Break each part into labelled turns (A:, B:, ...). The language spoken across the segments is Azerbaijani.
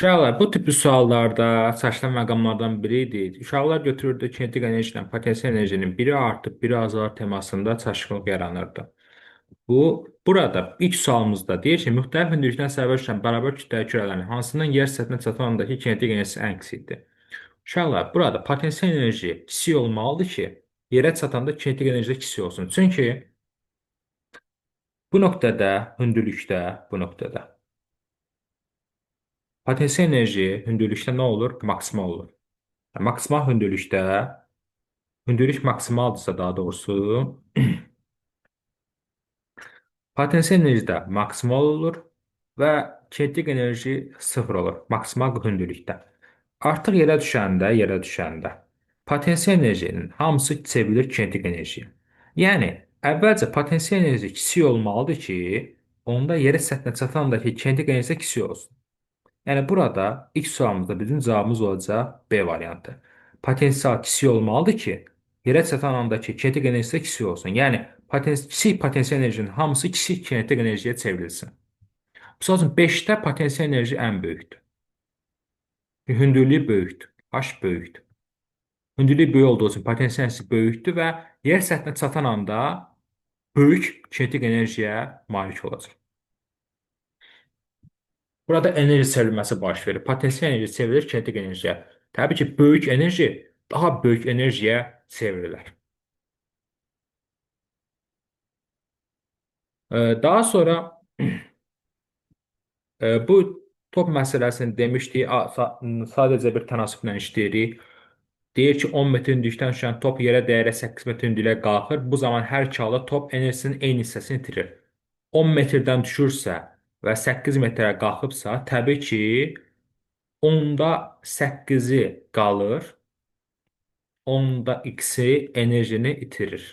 A: Uşaqlar, bu tipli suallarda çəşitli məqamlardan biri idi. Uşaqlar götürürdü kinetik enerji ilə potensial enerjinin biri artıb, biri azalar temasında çaşqınlıq yaranırdı. Burada ilk sualımızda deyir ki, müxtəlif hündürlükdən səvər düşən bərabər kütləli kürələrin hansının yer səthinə çatandakı kinetik enerjisi ən kiçikdir? Uşaqlar, burada potensial enerji kiçik olmalıdır ki, yerə çatanda kinetik enerji də kiçik olsun. Çünki bu nöqtədə, hündürlükdə, bu nöqtədə potensial enerji hündürlükdə nə olur? Maksimal olur. Maksimal hündürlükdə, hündürlük maksimaldırsa daha doğrusu, potensial enerji də maksimal olur və kinetik enerji sıfır olur maksimal hündürlükdə. Artıq yerə düşəndə potensial enerjinin hamısı çevrilir kinetik enerjiyə. Yəni, əvvəlcə potensial enerji kiçik olmalıdır ki, onda yerə səthinə çatandakı kinetik enerji də kiçik olsun. Yəni burada ilk sualımızda bizim cavabımız olacaq B variantı. Potensial kiçik olmalıdır ki, yerə çatan andakı kinetik enerjisi də kiçik olsun. Yəni kiçik potensial enerjinin hamısı kiçik kinetik enerjiyə çevrilsin. Misal üçün 5-də potensial enerji ən böyükdür. Hündürlüyü böyükdür. H böyükdür. Hündürlüyü böyük olduğu üçün potensial enerjisi böyükdür və yer səthinə çatan anda böyük kinetik enerjiyə malik olacaq. Burada enerji çevrilməsi baş verir. Potensial enerji çevrilir kinetik enerjiyə. Təbii ki, böyük enerji daha böyük enerjiyə çevrilər. Daha sonra bu top məsələsini demişdik. Sadəcə bir tənasüblə işləyirik. Deyir ki, 10 metr hündürlükdən düşən top yerə dəyərək 8 metr hündürlüyə qalxır. Bu zaman hər iki halda top enerjisinin eyni hissəsini itirir. 10 metrdən düşürsə və 8 metrə qalxıbsa, təbii ki, onda 8-i qalır, onda x-i enerjini itirir.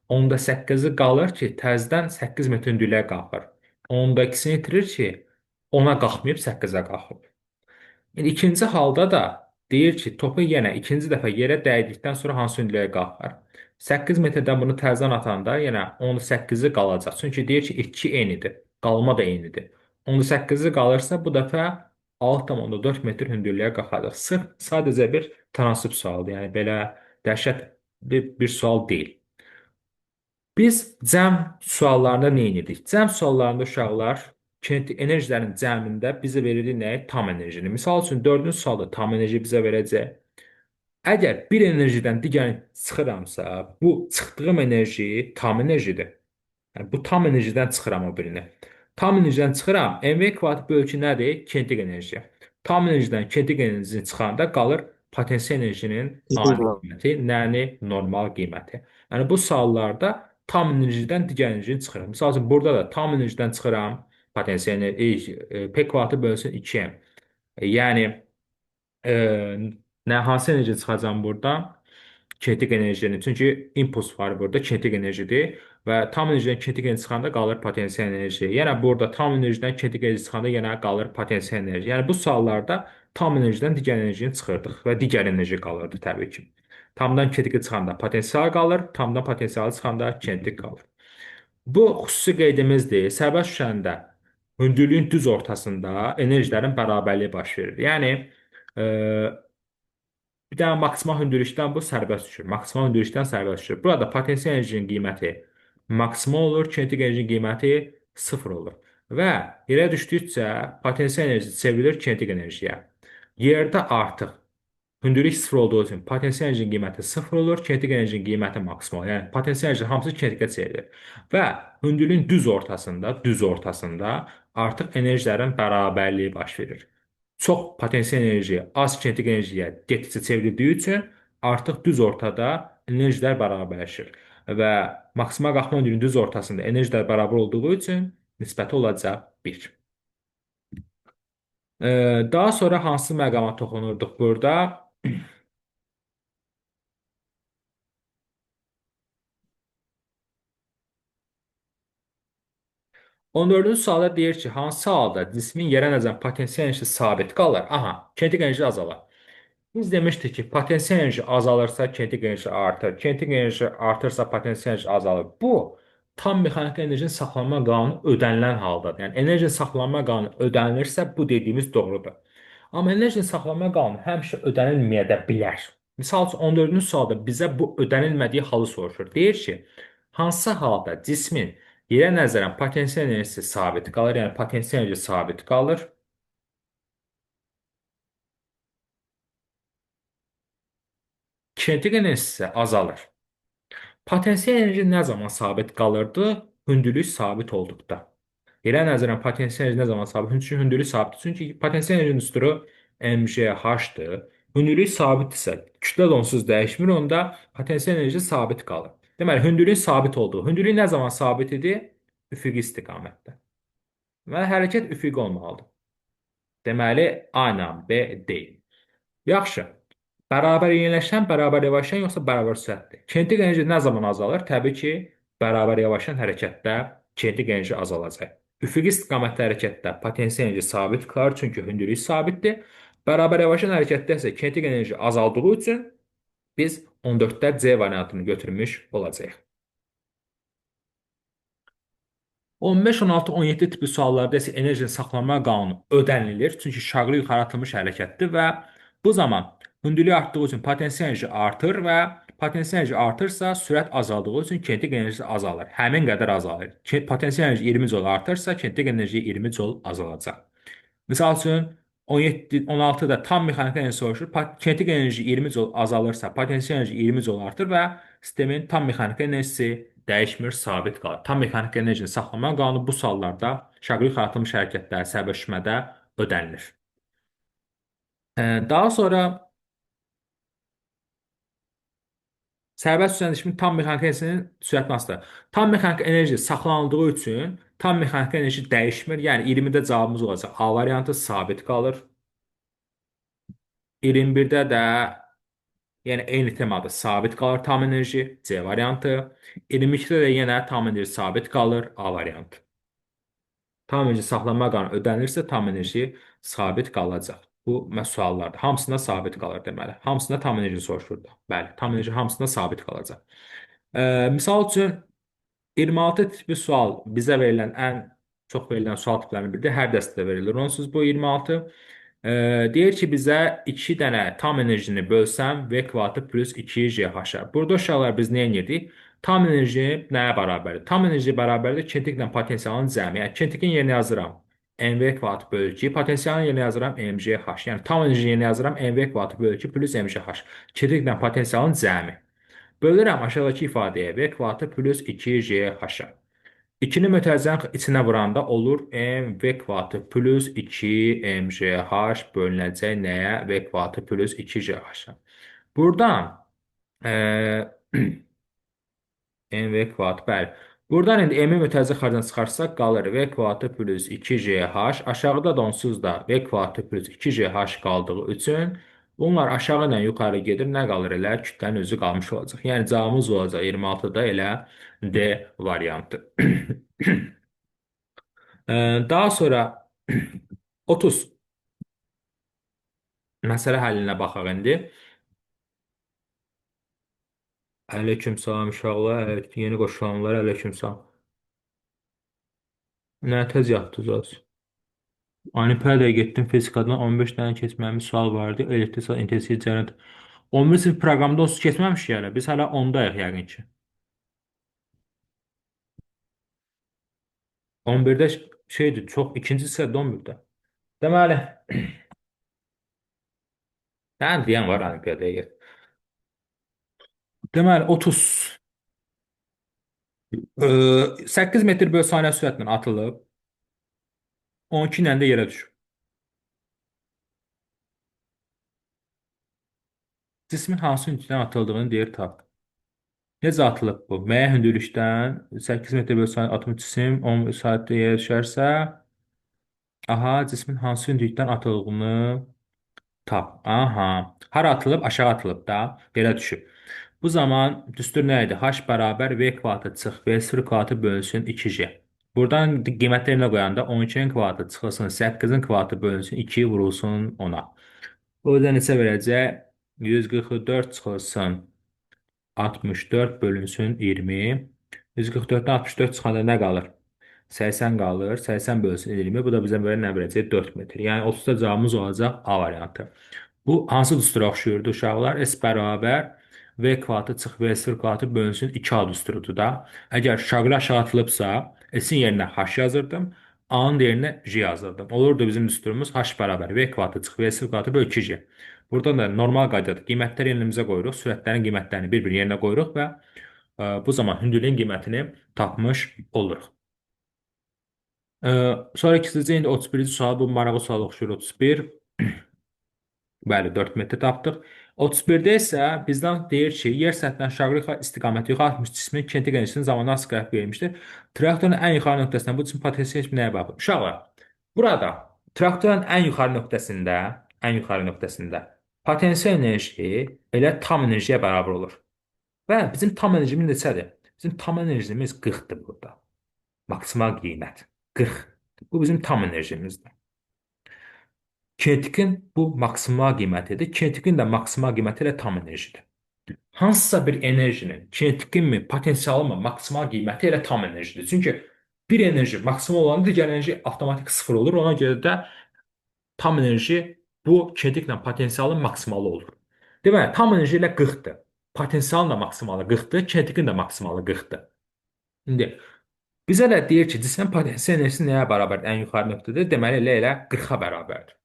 A: Onda 8-i qalır ki, təzədən 8 metr hündürlüyə qalxır. Onda x-ini itirir ki, ona qalxmayıb 8-ə qalxıb. Yəni, ikinci halda da deyir ki, topu yenə ikinci dəfə yerə dəydikdən sonra hansı hündürlüyə qalxar? 8 metrdən bunu təzədən atanda yenə 18-i qalacaq. Çünki deyir ki, etki eynidir. Qalma da eynidir. 18-i qalırsa bu dəfə 6,4 metr hündürlüyə qalxacaq. Sırf sadəcə bir tənasüb sualıdır. Yəni belə dəhşət bir sual deyil. Biz cəm suallarında nə edirik? Cəm suallarında uşaqlar kinetik enerjilərin cəmində bizə verir nə? Tam enerjini. Misal üçün, dördüncü sualda tam enerji bizə verəcək. Əgər bir enerjidən digərini çıxıramsa, bu çıxdığım enerji tam enerjidir. Yəni, bu tam enerjidən çıxıram o birini. Tam enerjidən çıxıram. MV kvadrat bölgü nədir? Kinetik enerji. Tam enerjidən kinetik enerjini çıxanda qalır potensial enerjinin ani qiyməti, yəni normal qiyməti. Yəni bu suallarda tam enerjidən digər enerjini çıxıram. Məsəl üçün, burada da tam enerjidən çıxıram. Potensial enerji P kvadratı bölünsün 2. Yəni hansı enerji çıxacam burada? Kinetik enerjinin. Çünki impuls var burada, kinetik enerjidir. Və tam enerjidən kinetik enerji çıxanda qalır potensial enerji. Yəni burada tam enerjidən kinetik enerji çıxanda yenə qalır potensial enerji. Yəni bu suallarda tam enerjidən digər enerjini çıxırdıq və digər enerji qalırdı təbii ki. Tamdan kinetik çıxanda potensial qalır, tamdan potensial çıxanda kinetik qalır. Bu xüsusi qeydimizdir. Sərbəst düşəndə hündürlüyün düz ortasında enerjilərin bərabərliyi baş verir. Yəni e, bir dənə maksimal hündürlükdən bu sərbəst düşür. Maksimal hündürlükdən sərbəst düşür. Burada potensial enerjinin qiyməti maksimal olur, kinetik enerjinin qiyməti sıfır olur. Və yerə düşdükcə potensial enerji çevrilir kinetik enerjiyə. Yerdə artıq hündürlük sıfır olduğu üçün potensial enerjinin qiyməti sıfır olur, kinetik enerjinin qiyməti maksimal. Yəni potensial enerji hamısı kinetikə çevrilir. Və hündürlüyün düz ortasında artıq enerjilərin bərabərliyi baş verir. Çox potensial enerji az kinetik enerjiyə getdikcə çevrildiyi üçün artıq düz ortada enerjilər bərabərləşir. Və maksimal qalxma hündürlüyünün düz ortasında enerjilər bərabər olduğu üçün nisbəti olacaq 1. Daha sonra hansı məqama toxunurduq burada? 14-cü sualda deyir ki, hansı halda cismin yerə nəzən potensial enerjisi sabit qalır? Aha, kinetik enerji azalar. Biz demişdik ki, potensial enerji azalırsa kinetik enerji artır. Kinetik enerji artırsa potensial enerji azalır. Bu tam mexaniki enerjinin saxlanma qanunu ödənilən haldadır. Yəni enerjinin saxlanma qanunu ödənilirsə bu dediyimiz doğrudur. Amma enerjini saxlama qanunu həmişə ödənilməyə də bilər. Misal üçün 14-cü sualda bizə bu ödənilmədiyi halı soruşur. Deyir ki, hansı halda cismin yerə nəzərən potensial enerjisi sabit qalır, yəni potensial enerji sabit qalır. Kinetik enerjisi isə azalır. Potensial enerji nə zaman sabit qalırdı? Hündürlük sabit olduqda. Yerə nəzərən potensial enerji nə zaman sabit? Çünki hündürlük sabitdir. Çünki potensial enerjinin üstürü mgh-dır. Hündürlük sabitdirsə, kütlə də onsuz dəyişmir, onda potensial enerji sabit qalır. Deməli, hündürlük sabit olduğu. Hündürlük nə zaman sabit idi? Üfüqi istiqamətdə. Və hərəkət üfüqi olmalıdır. Deməli, A ilə B deyil. Yaxşı. Bərabər yeniləşən, bərabər yavaşlayan yoxsa bərabər sürətli? Kinetik enerji nə zaman azalır? Təbii ki, bərabər yavaşlayan hərəkətdə kinetik enerji azalacaq. Üfüqi istiqamətli hərəkətdə potensial enerji sabit qalır, çünki hündürlük sabitdir. Bərabər yavaşlayan hərəkətdə isə kinetik enerji azaldığı üçün biz 14-də C variantını götürmüş olacağıq. 15, 16, 17 tipli suallarda isə enerjinin saxlanma qanunu ödənilir. Çünki şaqlı yuxarı atılmış hərəkətdir və bu zaman hündürlük artdığı üçün potensial enerji artır və potensial enerji artırsa sürət azaldığı üçün kinetik enerji azalır. Həmin qədər azalır. Potensial enerji 20 jol artırsa kinetik enerji 20 jol azalacaq. Misal üçün 17, 16-da tam mexaniki enerji soruşur. Kinetik enerji 20 jol azalırsa potensial enerji 20 jol artır və sistemin tam mexaniki enerjisi dəyişmir, sabit qalır. Tam mexaniki enerjini saxlama qanunu bu suallarda şaqli yaratılmış hərəkətdə, səbəbləşmədə ödənilir. Daha sonra sərbəst sürətləşmənin tam mexaniki enerjisinin sürətini asıdır. Tam mexaniki enerji saxlanıldığı üçün tam mexaniki enerji dəyişmir. Yəni 20-də cavabımız olacaq. A variantı sabit qalır. 21-də də yəni eyni temada sabit qalır tam enerji C variantı. 22-də də yenə tam enerji sabit qalır A variantı. Tam enerji saxlanma qanunu ödənilirsə tam enerji sabit qalacaq. Bu suallarda hamısında sabit qalır deməli. Hamısında tam enerji soruşurdu. Bəli, tam enerji hamısında sabit qalacaq. Misal üçün 26 tipli sual bizə verilən ən çox verilən sual tiplərindən biridir. Hər dəstədə verilir. Onsuz bu 26 deyir ki, bizə 2 dənə tam enerjini bölsəm V kvadratı plus 2GH. Burada uşaqlar biz nə edirdik? Tam enerji nəyə bərabərdir? Tam enerji bərabərdir kinetiklə potensialın cəmi. Yəni kinetikin yerinə yazıram mv kvadrat bölü 2, potensialın yerinə yazıram mgh. Yəni tam enerji yerinə yazıram mv kvadrat bölü 2 plus mgh. Kinetiklə potensialın cəmi. Bölürəm aşağıdakı ifadəyə V kvadratı plus 2GH. 2-ni mötərizənin içinə vuranda olur mv kvadratı plus 2mgh bölünəcək nəyə? V kvadratı plus 2gh. Buradan mv kvadrat, bəli. Buradan indi m-i mötərizə xərcdən çıxarsaq qalır V kvadratı plus 2gh. Aşağıda da onsuz da V kvadratı plus 2gh qaldığı üçün bunlar aşağı ilə yuxarı gedir. Nə qalır elə? Kütlənin özü qalmış olacaq. Yəni cavabımız olacaq 26-da elə D variantı. Daha sonra 30 məsələ həllinə baxaq indi. Aleyküm salam uşaqlar, yeni qoşulanlar, aleyküm salam. Nə tez yatdınız? Olimpiadaya getdim, fizikadan 15 dənə keçməmiş sual vardı. Elektrik intensiv cərəyan. 11 sinif proqramda onsuz keçməmişik hələ. Biz hələ 10-dayıq yəqin ki. 11-də şeydir, çox ikinci hissədə 11-də. Deməli, sən deyən var olimpiadaya get. Deməli 30 8 metr bölü saniyə sürətlə atılıb 12 ilə də yerə düşüb. Cismin hansı hündürlükdən atıldığını deyir tap. Necə atılıb bu? Müəyyən hündürlükdən 8 metr bölü saniyə atılmış cisim 10 saatdə yerə düşərsə, aha, cismin hansı hündürlükdən atıldığını tap. Aha. Hara atılıb? Aşağı atılıb da. Yerə düşüb. Bu zaman düstur nə idi? H bərabər V kvadratı çıx. V0 kvadratı bölünsün 2G. Buradan qiymətlərinə qoyanda 12-nin kvadratı çıxılsın 8-in kvadratı bölünsün 2 vurulsun 10-a. O da neçə verəcək? 144 çıxılsın 64 bölünsün 20. 144-dən 64 çıxanda nə qalır? 80 qalır. 80 bölsün 20. Bu da bizə belə nə verəcək? 4 metr. Yəni 30-da cavabımız olacaq A variantı. Bu hansı düstura oxşuyurdu uşaqlar? S bərabər V kvadratı çıx V sıfır kvadratı bölünsün 2A düsturudur da. Əgər şaqlı aşağı atılıbsa, S-in yerinə H yazırdım. A-nın yerinə J yazırdım. Olurdu bizim düsturumuz H bərabər V kvadratı çıx V sıfır kvadratı bölü 2J. Buradan da normal qaydada qiymətləri yerinimizə qoyuruq. Sürətlərin qiymətlərini bir-bir yerinə qoyuruq və bu zaman hündürlüyün qiymətini tapmış oluruq. Sonraki sizcə indi 31-ci sual, bu maraqlı sual oxşuyur 31. Bəli, 4 metr tapdıq. 31-də isə bizdən deyir ki, yer səthindən aşağı istiqaməti yuxarı atmış cismin kinetik enerjisinin zamandan asılı qrafik verilmişdir. Traktorun ən yuxarı nöqtəsindən bu cisim potensial nəyə bağlıdır? Uşaqlar, burada traktorun ən yuxarı nöqtəsində potensial enerji elə tam enerjiyə bərabər olur. Və bizim tam enerjimiz neçədir? Bizim tam enerjimiz 40-dır burada. Maksimal qiymət 40. Bu bizim tam enerjimizdir. Kinetikin bu maksimal qiymətidir. Kinetikin də maksimal qiyməti ilə tam enerjidir. Hansısa bir enerjinin kinetikin mi, potensialı mı, maksimal qiyməti elə tam enerjidir. Çünki bir enerji maksimal olanda digər enerji avtomatik sıfır olur. Ona görə də tam enerji bu kinetiklə potensialın maksimalı olur. Deməli, tam enerji ilə 40-dır. Potensialın da maksimalı 40-dır, kinetikin də maksimalı 40-dır. İndi bizə də deyir ki, cismin potensial enerjisi nəyə bərabərdir? Ən yuxarı nöqtədə. Deməli, elə 40-a bərabərdir.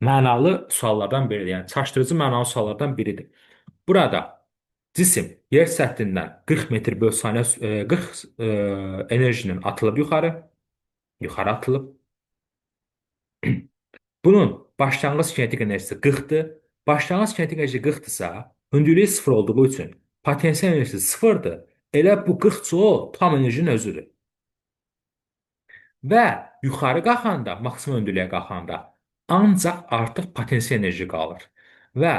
A: Mənalı suallardan biridir. Yəni çaşdırıcı mənalı suallardan biridir. Burada cisim yer səthindən 40 metr bölü saniyə 40 enerjinin atılıb yuxarı atılıb. Bunun başlanğıc kinetik enerjisi 40-dır. Başlanğıc kinetik enerji 40-dırsa, hündürlüyü 0 olduğu üçün potensial enerjisi 0-dır. Elə bu 40 çoğu tam enerjinin özüdür. Və yuxarı qalxanda, maksimum hündürlüyə qalxanda ancaq artıq potensial enerji qalır. Və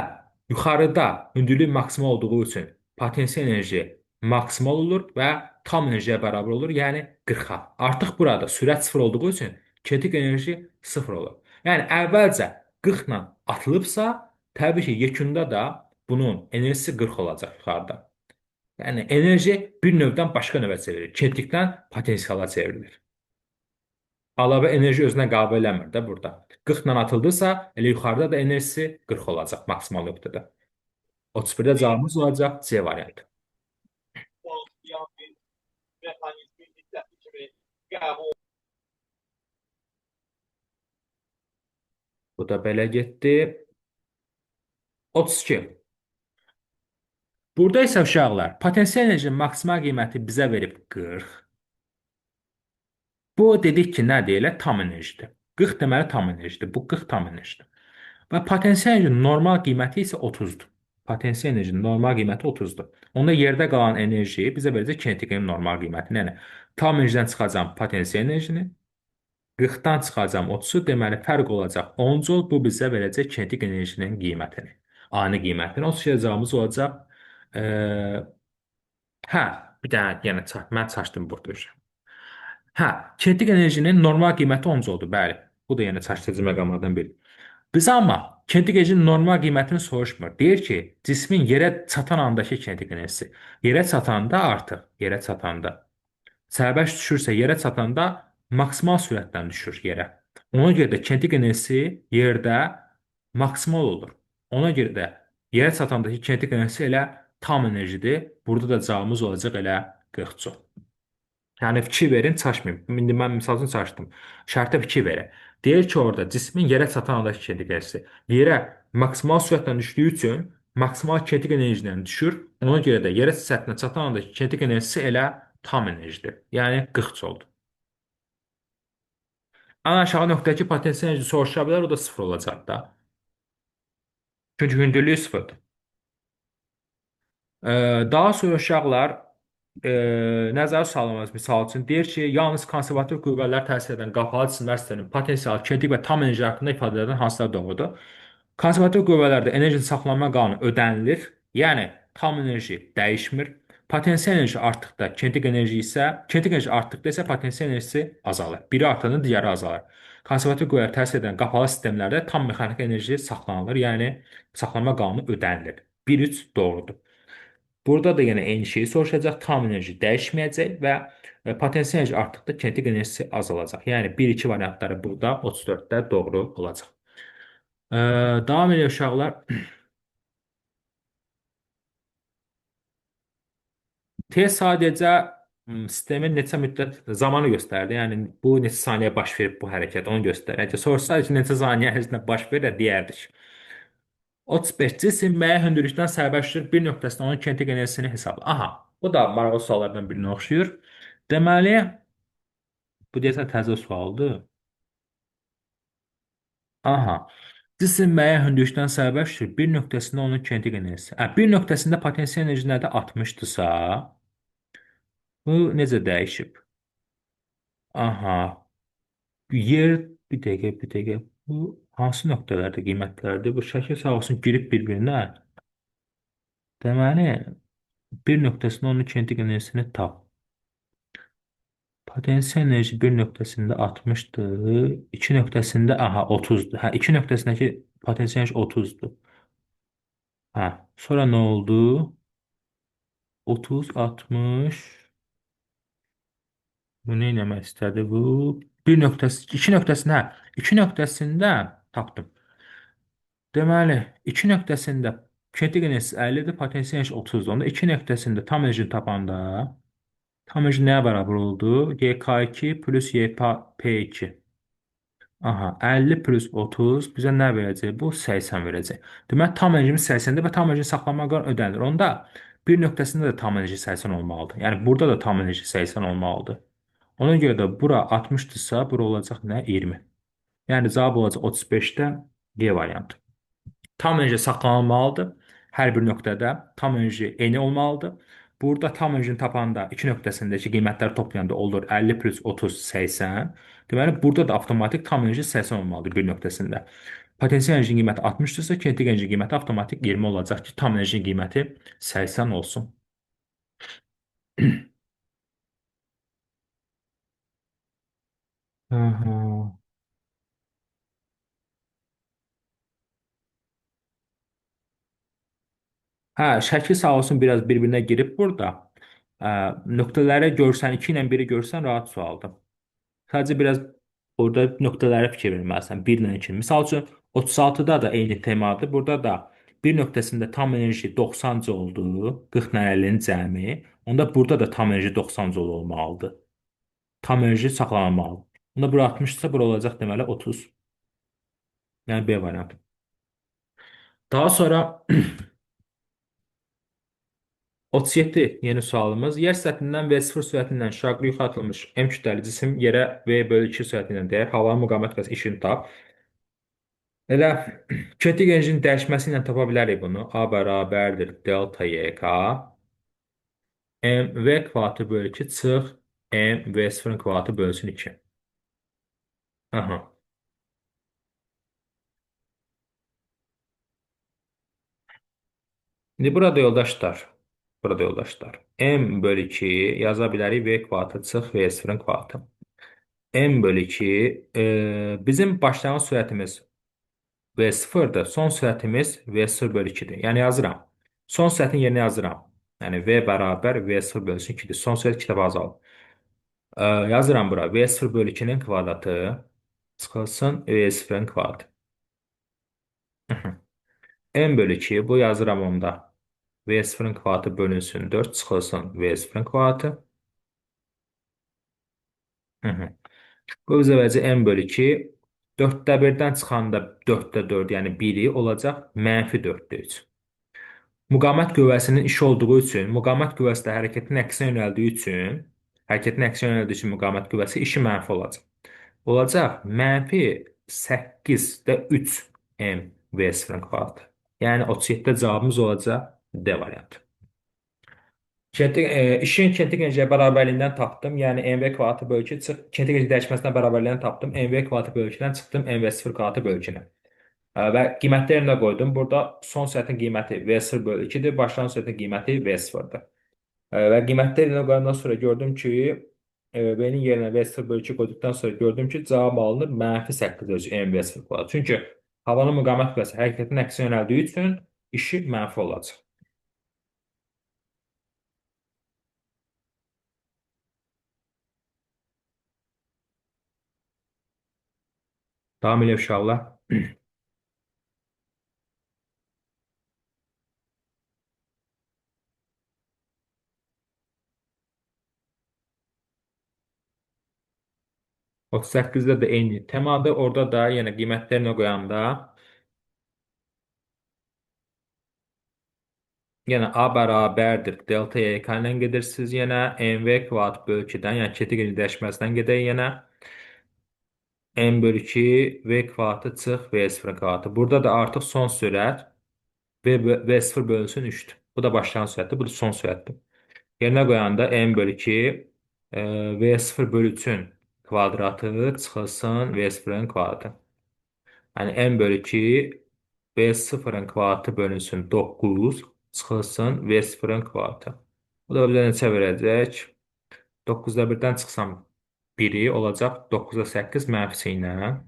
A: yuxarıda hündürlük maksimal olduğu üçün potensial enerji maksimal olur və tam enerjiyə bərabər olur, yəni 40-a. Artıq burada sürət 0 olduğu üçün kinetik enerji 0 olur. Yəni əvvəlcə 40 ilə atılıbsa, təbii ki, yekunda da bunun enerjisi 40 olacaq yuxarıda. Yəni enerji bir növdən başqa növə çevrilir. Kinetikdən potensiala çevrilir. Əlavə enerji özünə qəbul eləmir də burada. 40-dan atıldısa, elə yuxarıda da enerjisi 40 olacaq maksimal nöqtədə. 31-də cavabımız olacaq C variantı. Bu da belə getdi. 32. Burada isə uşaqlar, potensial enerjinin maksimal qiyməti bizə verib 40. Bu dedik ki, nədir? Elə tam enerjidir. 40 deməli tam enerjidir. Bu 40 tam enerjidir. Və potensial enerjinin normal qiyməti isə 30-dur. Potensial enerjinin normal qiyməti 30-dur. Onda yerdə qalan enerji bizə verəcək kinetikinin normal qiymətini. Yəni tam enerjidən çıxacağım potensial enerjini, 40-dan çıxacağım 30-u, deməli fərq olacaq 10 joule. Bu bizə verəcək kinetik enerjinin qiymətini. Ani qiymətini. 32 cavabımız olacaq. Hə, bir dənə yenə mən çaşdım burada. Hə, kinetik enerjinin normal qiyməti 10 joule-dur, bəli. Bu da yenə çaşdırıcı məqamlardan biri. Biz amma kinetik enerjinin normal qiymətini soruşmur. Deyir ki, cismin yerə çatan andakı kinetik enerjisi. Yerə çatanda artıq, yerə çatanda. Sərbəst düşürsə, yerə çatanda maksimal sürətdən düşür yerə. Ona görə də kinetik enerjisi yerdə maksimal olur. Ona görə də yerə çatandakı kinetik enerjisi elə tam enerjidir. Burada da cavabımız olacaq elə 40 joule. Yəni fikir verin, çaşmayın. İndi mən misal üçün çaşdım. Şərtə fikir verin. Deyir ki, orada cismin yerə çatan andakı kinetik enerjisi yerə maksimal sürətlə düşdüyü üçün maksimal kinetik enerjidən düşür. Ona görə də yerə səthinə çatan andakı kinetik enerjisi elə tam enerjidir. Yəni 40 joule. Ən aşağı nöqtədəki potensial enerji soruşa bilər, o da 0 olacaq da. Çünki hündürlüyü 0-dır. Daha sonra uşaqlar nəzərə salınmaz misal üçün deyir ki, yalnız konservativ qüvvələr təsir edən qapalı cisimlər sisteminin potensial, kinetik və tam enerji haqqında ifadə edən hansılar doğrudur? Konservativ qüvvələrdə enerjinin saxlanma qanunu ödənilir, yəni tam enerji dəyişmir. Potensial enerji artdıqda, kinetik enerji artdıqda isə potensial enerjisi azalır. Biri artanda digəri azalır. Konservativ qüvvələr təsir edən qapalı sistemlərdə tam mexaniki enerji saxlanılır, yəni saxlanma qanunu ödənilir. 1-3 doğrudur. Burada da yine eyni şeyi soruşacaq. Tam enerji dəyişməyəcək və potensial enerji artdıqda kinetik enerjisi azalacaq. Yəni 1-2 variantları burada 34-də doğru olacaq. E, Davam edir uşaqlar. T sadəcə sistemin neçə müddət zamanı göstərdi. Yəni bu neçə saniyə baş verib bu hərəkət onu göstərir. Əgər sorsaydı ki, neçə saniyə ərzində baş verir, deyərdik. 35 cisim müəyyən hündürlükdən sərbəstləşir bir nöqtəsində onun kinetik enerjisini hesabla. Aha, bu da maraqlı suallardan birinə oxşuyur. Deməli, bu deyəsən təzə sualdır. Aha. Cisim müəyyən hündürlükdən sərbəstləşir bir nöqtəsində onun kinetik enerjisi. Bir nöqtəsində potensial enerji nədir? 60-dırsa, bu necə dəyişib? Aha. Yer bir dəqiqə. Bu hansı nöqtələrdə qiymətlərdir? Bu şəkil sağ olsun girib bir-birinə. Deməli, bir nöqtəsində onun kinetik enerjisini tap. Potensial enerji bir nöqtəsində 60-dır. İki nöqtəsində aha 30-dur. Hə, iki nöqtəsindəki potensial enerji 30-dur. Hə, sonra nə oldu? 30, 60. Bu nə etmək istədi bu? Bir nöqtəsi, iki nöqtəsində, hə, iki nöqtəsində tapdım. Deməli, iki nöqtəsində kinetik enerjisi 50-dir, potensial enerji 30-dur. Onda iki nöqtəsində tam enerjini tapanda tam enerji nəyə bərabər oldu? YK2 plus YP2. Aha, 50 plus 30 bizə nə verəcək? Bu 80 verəcək. Deməli, tam enerjimiz 80-dir və tam enerjini saxlamaq qədər ödənilir. Onda bir nöqtəsində də tam enerji 80 olmalıdır. Yəni, burada da tam enerji 80 olmalıdır. Ona görə də bura 60-dırsa, bura olacaq nə? 20. Yəni, cavab olacaq 35-də D variantı. Tam enerji saxlanılmalıdır. Hər bir nöqtədə tam enerji eyni olmalıdır. Burada tam enerjini tapanda iki nöqtəsindəki qiymətləri toplayanda olur 50 plus 30 80. Deməli, burada da avtomatik tam enerji 80 olmalıdır bir nöqtəsində. Potensial enerjinin qiyməti 60-dırsa, kinetik enerjinin qiyməti avtomatik 20 olacaq ki, tam enerjinin qiyməti 80 olsun. Hı hı. Hə, şəkil sağ olsun biraz bir-birinə girib burada. Nöqtələri görsən, 2 ilə 1-i görsən rahat sualdır. Sadəcə biraz orada nöqtələrə fikir verməlisən. 1 ilə 2. Misal üçün 36-da da eyni temadır. Burada da bir nöqtəsində tam enerji 90 oldu, 40 ilə 50-nin cəmi. Onda burada da tam enerji 90 olmalıdır. Tam enerji saxlanılmalıdır. Onda bura 60-dırsa bura olacaq deməli 30. Yəni B variantı. Daha sonra 37 yeni sualımız. Yer səthindən V0 sürətindən şaqlı yuxarı atılmış M kütləli cisim yerə V bölü 2 sürəti ilə dəyər. Havanın müqavimət qüvvəsi işini tap. Elə kinetik enerjinin dəyişməsi ilə tapa bilərik bunu. A bərabərdir delta YK. M V kvadratı bölü 2 çıx M V0 kvadratı bölünsün 2. Aha. İndi burada yoldaşlar. M bölü 2 yaza bilərik V kvadratı çıx V0 kvadratı. M bölü 2 bizim başlanğıc sürətimiz V0'dır. Son sürətimiz V0 bölü 2'dir. Yəni yazıram. Son sürətin yerinə yazıram. Yəni V bərabər V0 bölünsün 2'dir. Son sürət 2 dəfə azalır. Yazıram bura. V0 bölü 2'nin kvadratı çıxılsın V0'ın kvadratı. M bölü 2 bu yazıram onda. V0'ın kvadratı bölünsün 4 çıxılsın V0'ın kvadratı. Bu bizə verəcək M bölü 2. 4'də 1'dən çıxanda 4'də 4 yəni 1'i olacaq. Mənfi 4'də 3. Müqavimət qüvvəsinin işi olduğu üçün, müqavimət qüvvəsi də hərəkətin əksinə yönəldiyi üçün müqavimət qüvvəsi işi mənfi olacaq. Olacaq mənfi 8-də 3 M V0 kvadrat. Yəni 37-də cavabımız olacaq D variantı. İşin kinetik enerjiyə bərabərliyindən tapdım. Yəni MV kvadratı bölü 2 çıx. Kinetik enerji dəyişməsindən bərabərliyini tapdım. MV kvadratı bölü 2-dən çıxdım MV0 kvadratı bölü 2-nə. Və qiymətləri yerinə qoydum. Burada son sürətin qiyməti V0 bölü 2-dir. Başlanğıc sürətin qiyməti V0-dır. Və qiymətləri yerinə qoyandan sonra gördüm ki, V-nin yerinə V0 bölü 2 qoyduqdan sonra gördüm ki, cavab alınır mənfi 8 ölçü MV0 kvadrat. Çünki havanın müqavimət qüvvəsi hərəkətin əksinə yönəldiyi üçün işi mənfi olacaq. Davam elə uşaqlar. O 8'də də eyni temadır. Orada da yenə qiymətlərinə qoyanda yenə A bərabərdir. Delta YK ilə gedirsiniz yenə. MV kvadrat bölü 2-dən, yəni kətik dəyişməsindən gedək yenə. M bölü 2 V kvadratı çıx V0 kvadratı. Burada da artıq son sürət V0 bölünsün 3'dür. Bu da başlanğıc sürətdir. Bu da son sürətdir. Yerinə qoyanda M bölü 2 V0 bölü 3'ün kvadratı çıxılsın V0'ın kvadratı. Yəni M bölü 2 V0'ın kvadratı bölünsün 9 çıxılsın V0'ın kvadratı. Bu da bizə neçə verəcək? 9'da 1'dən çıxsam 1'i olacaq 9'da 8 mənfisi ilə.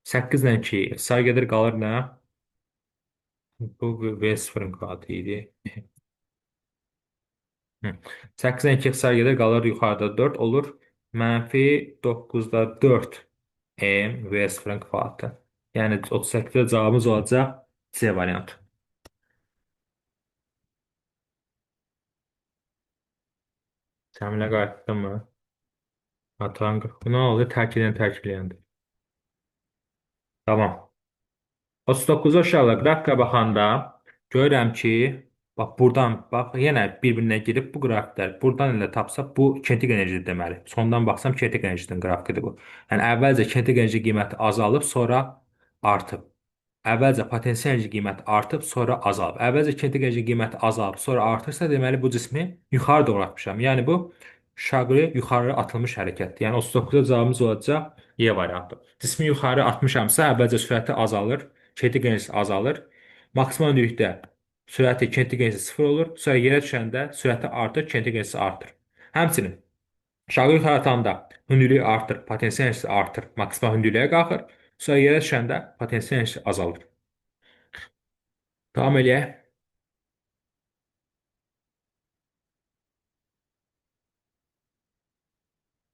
A: 8 ilə 2 say gedir qalır nə? Bu V0'ın kvadratı idi. Hı. 8'den 2 say gedir qalır yuxarıda 4 olur. Mənfi 9'da 4 M V0'ın kvadratı. Yəni 38'də cavabımız olacaq C variantı. Cəmilə qayıtdın mı? Atan bu nə oldu? Tərk eləyəndə. Tamam. 39 aşağıda qrafika baxanda görürəm ki, bax buradan bax yenə bir-birinə girib bu qrafiklər buradan elə tapsaq bu kinetik enerjidir deməli. Sondan baxsam kinetik enerjinin qrafikidir bu. Yəni əvvəlcə kinetik enerji qiyməti azalıb, sonra artıb. Əvvəlcə potensial enerji qiyməti artıb, sonra azalıb. Əvvəlcə kinetik enerji qiyməti azalıb, sonra artırsa, deməli bu cismi yuxarı doğru atmışam. Yəni bu şaqli yuxarı atılmış hərəkətdir. Yəni 39-da cavabımız olacaq E variantı. Cismi yuxarı atmışamsa, əvvəlcə sürəti azalır, kinetik enerjisi azalır. Maksimum hündürlükdə sürəti kinetik enerjisi 0 olur. Sonra yerə düşəndə sürəti artır, kinetik enerjisi artır. Həmçinin şaqlı yuxarı atanda hündürlüyü artır, potensial enerjisi artır, maksimal hündürlüyə qalxır. Sonra yerə düşəndə potensial enerjisi azalır. Davam eləyək.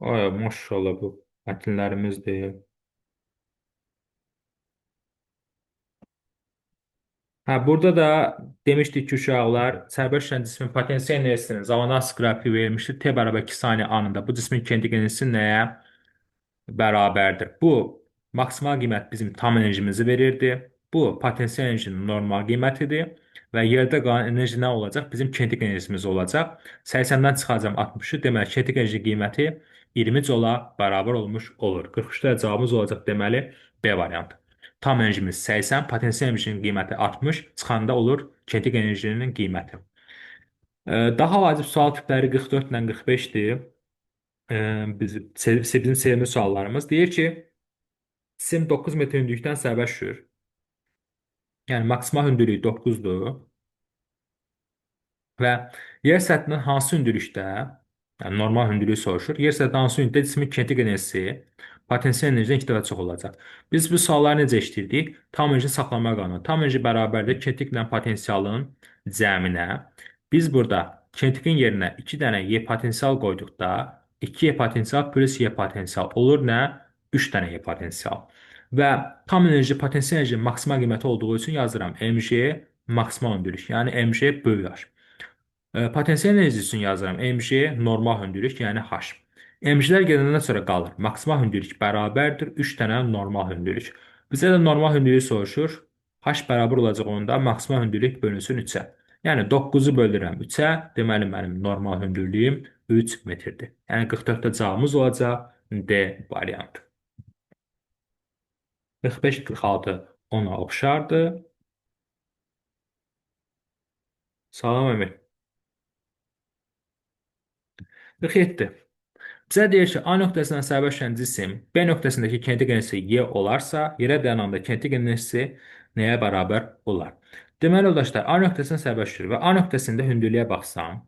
A: Ay, maşallah bu mətnlərimizdir. Hə, burada da demişdik ki, uşaqlar sərbəst düşən cismin potensial enerjisinin zamanlar qrafiki verilmişdir. T bərabər 2 saniyə anında bu cismin kinetik enerjisi nəyə bərabərdir? Bu maksimal qiymət bizim tam enerjimizi verirdi. Bu potensial enerjinin normal qiymətidir və yerdə qalan enerji nə olacaq? Bizim kinetik enerjimiz olacaq. 80-dən çıxacağım 60-ı. Deməli, kinetik enerji qiyməti 20 joula bərabər olmuş olur. 43-də cavabımız olacaq deməli B variantı. Tam enerjimiz 80, potensial enerjinin qiyməti 60, çıxanda olur kinetik enerjinin qiyməti. Daha vacib sual tipləri 44 ilə 45-dir. Bizim sevimli suallarımız. Deyir ki, cisim 9 metr hündürlükdən sərbəst düşür. Yəni maksimal hündürlüyü 9-dur və yer səthindən hansı hündürlükdə, yəni normal hündürlüyü soruşur. Yer səthindən hansı hündürlükdə cismin kinetik enerjisi potensial enerjidən 2 dəfə çox olacaq. Biz bu sualları necə işləyirdik? Tam enerji saxlama qanunu. Tam enerji bərabərdir kinetiklə potensialın cəminə. Biz burada kinetikin yerinə 2 dənə Y potensial qoyduqda 2 Y potensial plus Y potensial olur nə? 3 dənə Y potensial. Və tam enerji potensial enerjinin maksimal qiyməti olduğu üçün yazıram mj maksimal hündürlük, yəni mj bölü h. Potensial enerji üçün yazıram mj normal hündürlük, yəni h. Mjlər gedəndən sonra qalır. Maksimal hündürlük bərabərdir 3 dənə normal hündürlük. Bizə də normal hündürlük soruşur. H bərabər olacaq onda maksimal hündürlük bölünsün 3-ə. Yəni 9-u bölürəm 3-ə, deməli mənim normal hündürlüyüm 3 metrdir. Yəni 44-də cavabımız olacaq D variantı. 45-46 ona oxşardır. Salam Əmir. 47. Bizə deyir ki, A nöqtəsindən sərbəst düşən cisim B nöqtəsindəki kinetik enerjisi Y olarsa, yerə dayananda kinetik enerjisi nəyə bərabər olar? Deməli, yoldaşlar, A nöqtəsindən sərbəst düşür və A nöqtəsində hündürlüyə baxsam,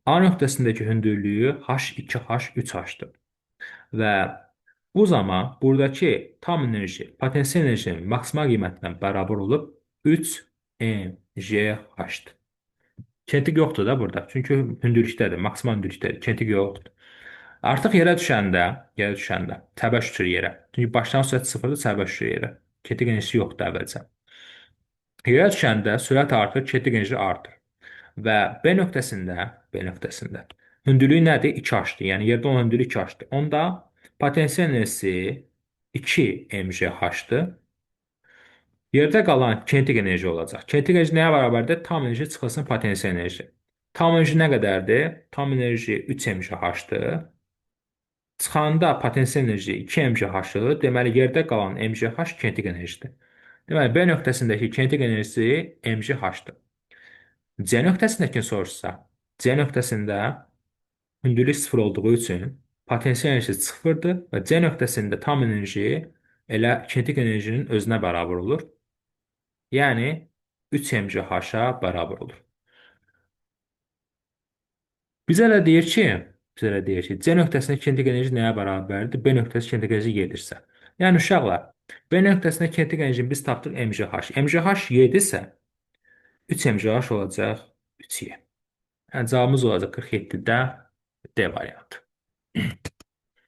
A: A nöqtəsindəki hündürlüyü H2H3H-dır. Və bu zaman buradakı tam enerji, potensial enerjinin maksimal qiymətindən bərabər olub 3mgh-dır. Kinetik yoxdur da burada. Çünki hündürlükdədir, maksimal hündürlükdədir. Kinetik yoxdur. Artıq yerə düşəndə təbəş uçur yerə. Çünki başlanğıc sürət sıfırdır, təbəş uçur yerə. Kinetik enerjisi yoxdur əvvəlcə. Yerə düşəndə sürət artır, kinetik enerji artır. Və B nöqtəsində hündürlüyü nədir? 2h-dır. Yəni yerdə olan hündürlük 2h-dır. Onda potensial enerjisi 2 mgh-dır. Yerdə qalan kinetik enerji olacaq. Kinetik enerji nəyə bərabərdir? Tam enerji çıxılsın potensial enerji. Tam enerji nə qədərdir? Tam enerji 3 mgh-dır. Çıxanda potensial enerji 2 mgh-dır. Deməli, yerdə qalan mgh kinetik enerjidir. Deməli, B nöqtəsindəki kinetik enerjisi mgh-dır. C nöqtəsindəki soruşsa, C nöqtəsində hündürlük sıfır olduğu üçün potensial enerji sıfırdır və C nöqtəsində tam enerji elə kinetik enerjinin özünə bərabər olur. Yəni 3 mgh-a bərabər olur. Bizə elə deyir ki, C nöqtəsində kinetik enerji nəyə bərabərdir? B nöqtəsi kinetik enerji 7-dirsə. Yəni uşaqlar, B nöqtəsində kinetik enerjini biz tapdıq mgh. mgh 7 isə 3 mgh olacaq 3y. Yəni cavabımız olacaq 47-də D variantı.